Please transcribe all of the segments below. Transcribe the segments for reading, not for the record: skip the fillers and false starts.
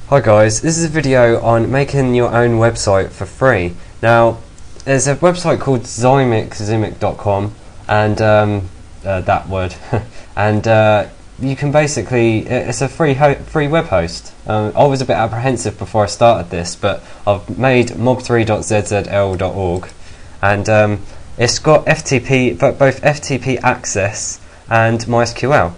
Hi guys, this is a video on making your own website for free. Now, there's a website called Zymic, zymic.com, and that word, and you can basically, it's a free web host. I was a bit apprehensive before I started this, but I've made mob3.zzl.org, and it's got FTP, both FTP access and MySQL.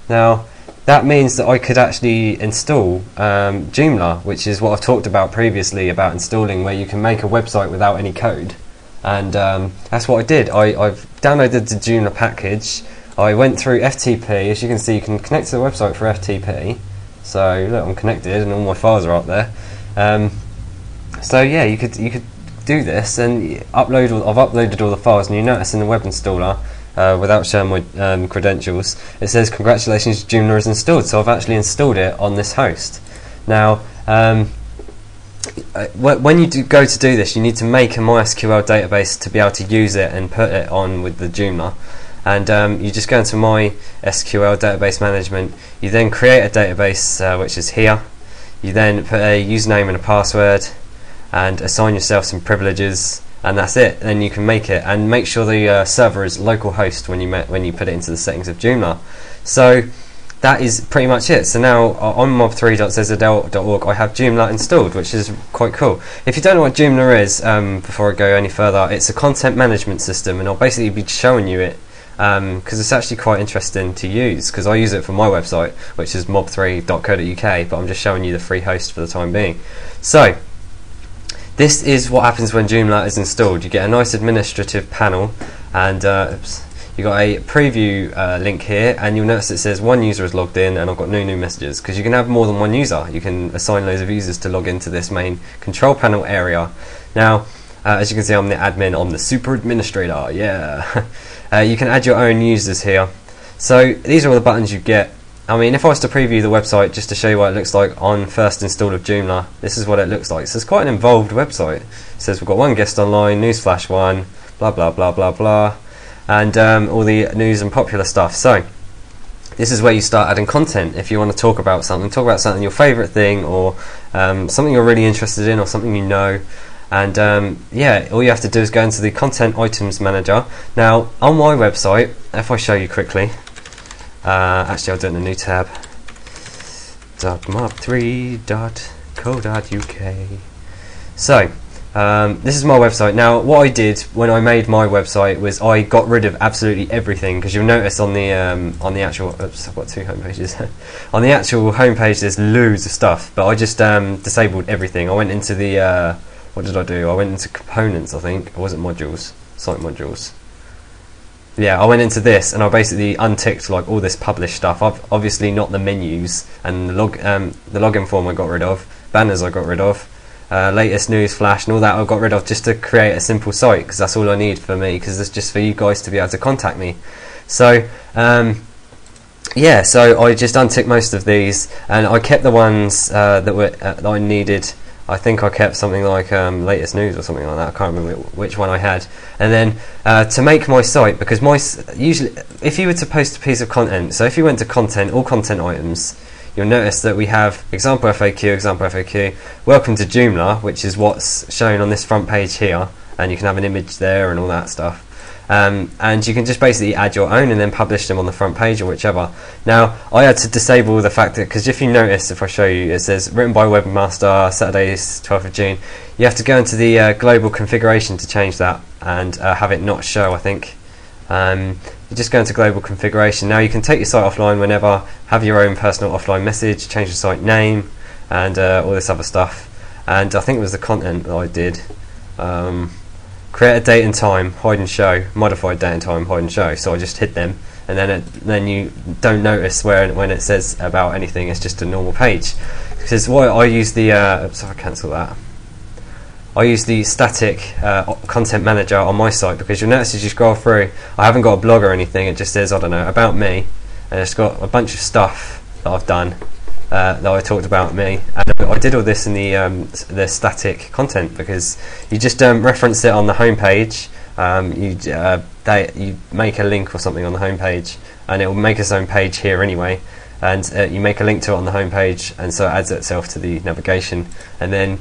Now, that means that I could actually install Joomla, which is what I've talked about previously about installing, where you can make a website without any code. And that's what I did. I've downloaded the Joomla package. I went through FTP. As you can see, you can connect to the website for FTP. So look, I'm connected, and all my files are up there. So yeah, you could do this and I've uploaded all the files, and you notice in the web installer, without showing my credentials, it says congratulations, Joomla is installed. So I've actually installed it on this host. Now, when you go to do this, you need to make a MySQL database to be able to use it and put it on with the Joomla. And you just go into MySQL database management. You then create a database, which is here. You then put a username and a password, and assign yourself some privileges. And that's it. Then you can make it, and make sure the server is localhost when you put it into the settings of Joomla. So that is pretty much it. So now on mob3.zzl.org I have Joomla installed, which is quite cool. If you don't know what Joomla is, before I go any further, it's a content management system, and I'll basically be showing you it because it's actually quite interesting to use, because I use it for my website, which is mob3.co.uk, but I'm just showing you the free host for the time being. So this is what happens when Joomla is installed. You get a nice administrative panel, and you got a preview link here, and you'll notice it says one user is logged in, and I've got no new messages, because you can have more than one user. You can assign loads of users to log into this main control panel area. Now, as you can see, I'm the admin, I'm the super administrator, yeah. You can add your own users here. So these are all the buttons you get. I mean, if I was to preview the website just to show you what it looks like on first install of Joomla, this is what it looks like. So it's quite an involved website. It says we've got one guest online, newsflash one, blah blah blah blah blah, and all the news and popular stuff. So this is where you start adding content. If you want to talk about something, your favourite thing, or something you're really interested in, or something you know. And yeah, all you have to do is go into the content items manager. Now on my website, if I show you quickly, actually I'll do it in a new tab, mob3.co.uk. So this is my website. Now what I did when I made my website was I got rid of absolutely everything, because you'll notice on the actual, oops, I've got two home pages. On the actual home page there's loads of stuff, but I just disabled everything. I went into the what did I do? I went into components, I think. It wasn't modules, site modules. Yeah, I went into this, and I basically unticked like all this published stuff. I've obviously not the menus, and the login form I got rid of, banners I got rid of, latest news flash and all that I got rid of, just to create a simple site, because that's all I need for me, because it's just for you guys to be able to contact me. So yeah, so I just unticked most of these, and I kept the ones that I needed. I think I kept something like latest news or something like that. I can't remember which one I had. And then to make my site, because usually if you were to post a piece of content, so if you went to content, all content items, you'll notice that we have example FAQ, welcome to Joomla, which is what's shown on this front page here, and you can have an image there and all that stuff. And you can just basically add your own and then publish them on the front page or whichever. Now I had to disable the fact that, because if you notice, if I show you, it says written by webmaster, Saturday 12th of June. You have to go into the global configuration to change that, and have it not show, I think. You just go into global configuration. Now you can take your site offline whenever, have your own personal offline message, change the site name, and all this other stuff. And I think it was the content that I did. Create a date and time, hide and show, modified date and time, hide and show. So I just hid them, and then you don't notice when it says about anything. It's just a normal page. Because why I use the sorry, cancel that. I use the static content manager on my site, because you'll notice as you scroll through, I haven't got a blog or anything. It just says, I don't know, about me, and it's got a bunch of stuff that I've done. That I talked about me, and I did all this in the static content, because you just reference it on the home page. You make a link or something on the home page, and it will make its own page here anyway, and you make a link to it on the home page, and so it adds itself to the navigation, and then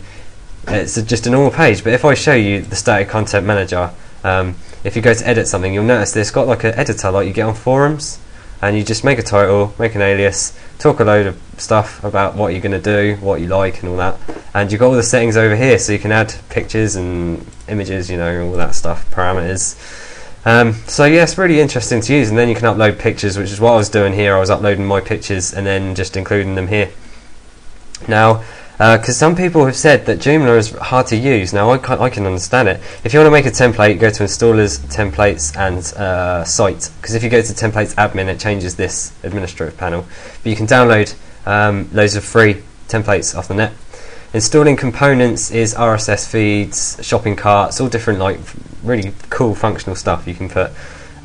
it's just a normal page. But if I show you the static content manager, if you go to edit something, you'll notice that it's got like an editor like you get on forums, and you just make a title, make an alias, talk a load of stuff about what you're going to do, what you like and all that, and you've got all the settings over here, so you can add pictures and images, you know, all that stuff, parameters. So yeah, it's really interesting to use, and then you can upload pictures, which is what I was doing here. I was uploading my pictures and then just including them here. Now, because some people have said that Joomla is hard to use. Now I can understand it. If you want to make a template, go to installers, templates, and site, because if you go to templates admin, it changes this administrative panel. But you can download loads of free templates off the net. Installing components is RSS feeds, shopping carts, all different like really cool functional stuff you can put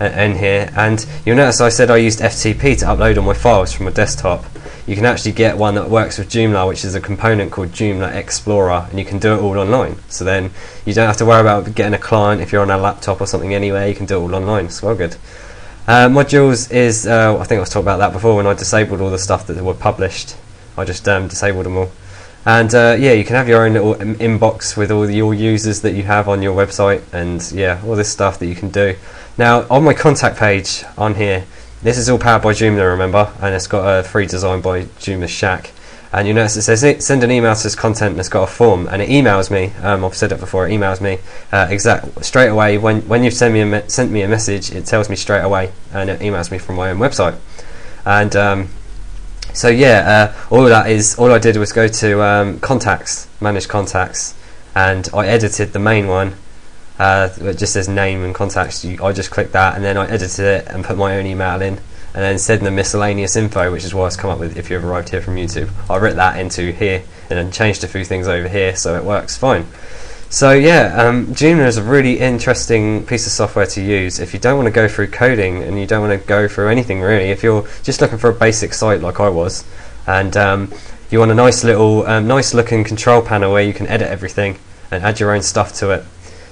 in here. And you'll notice I said I used FTP to upload all my files from my desktop. You can actually get one that works with Joomla, which is a component called Joomla Explorer, and you can do it all online. So then you don't have to worry about getting a client if you're on a laptop or something anyway. You can do it all online. It's well good. Modules is, I think I was talking about that before when I disabled all the stuff that were published. I just disabled them all. And yeah, you can have your own little inbox with all your users that you have on your website, and yeah, all this stuff that you can do. Now, on my contact page on here, this is all powered by Joomla, remember, and it's got a free design by Joomla Shack. And you notice it says send an email to this content, and it's got a form, and it emails me. I've said it before. It emails me straight away when you've sent me a message. It tells me straight away, and it emails me from my own website. And so yeah, all I did was go to contacts, manage contacts, and I edited the main one. It just says name and contacts. I just clicked that, and then I edited it and put my own email in, and then send the miscellaneous info, which is what it's come up with. If you've arrived here from YouTube, I wrote that into here and then changed a few things over here, so it works fine. So yeah, Joomla is a really interesting piece of software to use if you don't want to go through coding and you don't want to go through anything really. If you're just looking for a basic site like I was, and you want a nice little, nice looking control panel where you can edit everything and add your own stuff to it,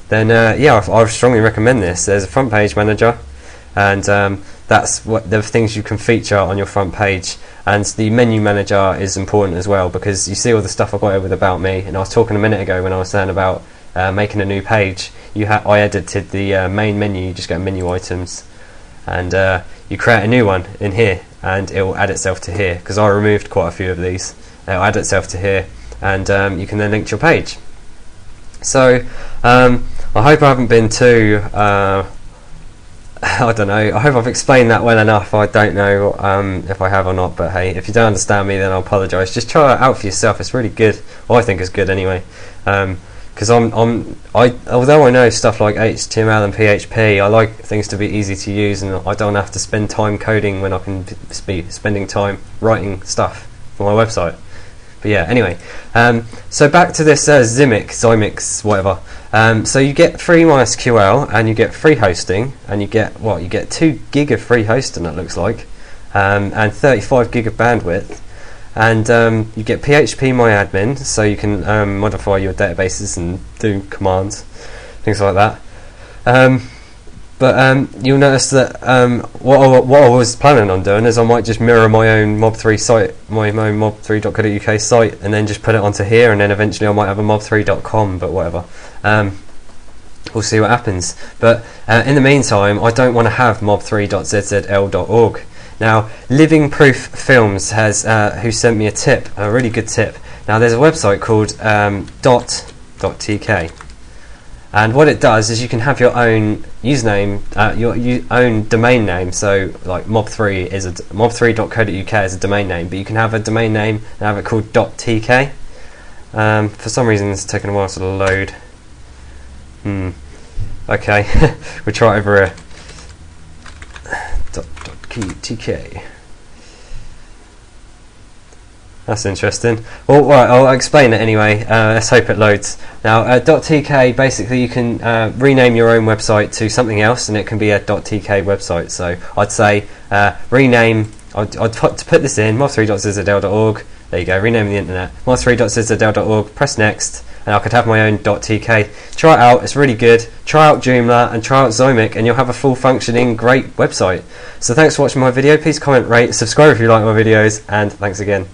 then yeah, I strongly recommend this. There's a front page manager, and that's what the things you can feature on your front page. And the menu manager is important as well, because you see all the stuff I got here with About Me, and I was talking a minute ago when I was saying about making a new page. I edited the main menu. You just go menu items, and you create a new one in here, and it will add itself to here, because I removed quite a few of these. It'll add itself to here, and you can then link to your page. So I hope I haven't been too I don't know, I hope I've explained that well enough. I don't know if I have or not, but hey, if you don't understand me, then I apologise. Just try it out for yourself. It's really good. Well, I think it's good anyway, because although I know stuff like HTML and PHP, I like things to be easy to use, and I don't have to spend time coding when I can be spending time writing stuff for my website. But yeah, anyway, so back to this Zymic, whatever. So you get free MySQL, and you get free hosting, and you get what? You get 2 gig of free hosting, it looks like, and 35 gig of bandwidth, and you get PHP MyAdmin, so you can modify your databases and do commands, things like that. But you'll notice that what I was planning on doing is I might just mirror my own mob3 site, my own mob3.co.uk site, and then just put it onto here, and then eventually I might have a mob3.com, but whatever. We'll see what happens. But in the meantime, I don't want to have mob3.zzl.org. Now, Living Proof Films has who sent me a really good tip. Now, there's a website called dot.tk. And what it does is you can have your own username, your own domain name. So, like mob3 is mob3.co.uk is a domain name, but you can have a domain name and have it called .tk. For some reason, it's taken a while to load. Okay, we'll try it over here. .tk. That's interesting. Well, right, I'll explain it anyway. Let's hope it loads. Now, .tk, basically you can rename your own website to something else, and it can be a .tk website. So I'd say rename, I'd put this in, mob3.zzl.org. There you go, renaming the internet, mob3.zzl.org, press next, and I could have my own .tk. Try it out, it's really good. Try out Joomla and try out Zymic, and you'll have a full functioning great website. So thanks for watching my video. Please comment, rate, subscribe if you like my videos, and thanks again.